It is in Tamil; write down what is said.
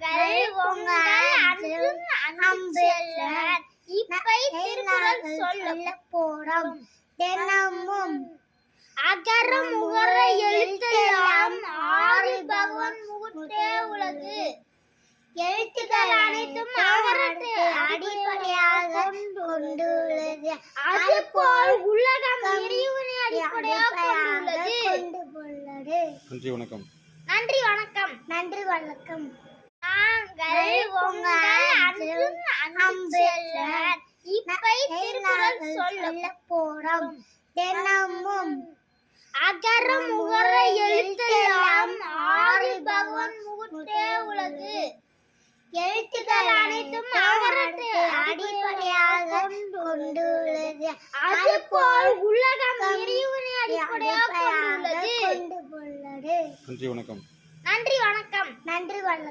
நாங்கள் உங்கள் அன்புச்செல்வன். இப்பை திருக்குறள் சொல்லப் போறோம். தினமும் அகர முகர எழுத்தெல்லாம் ஆறில் பகவன் முகத்தே உலகு. எழுத்துக்கள் அனைத்தும் அகரத்தை அடிப்படையாக கொண்டுள்ளது. அதுபோல் உலகம் இறைவனை அடிப்படையாக கொண்டுள்ளது. நன்றி வணக்கம். நன்றி வணக்கம். நன்றி வணக்கம். நாங்கள் உங்கள் அன்புச்செல்வன். இப்பை திருக்குறள் சொல்லப் போறோம். தினமும் அகர முகர எழுத்தெல்லாம் ஆறில் பகவன் முகத்தே உலகு. எழுத்துக்கள் அனைத்தும் அகரத்தை அடிப்படையாக கொண்டுள்ளது. அதுபோல் உலகம் இறைவனை அடிப்படையாக கொண்டுள்ளது. நன்றி வணக்கம். நன்றி வணக்கம். நன்றி வணக்கம்.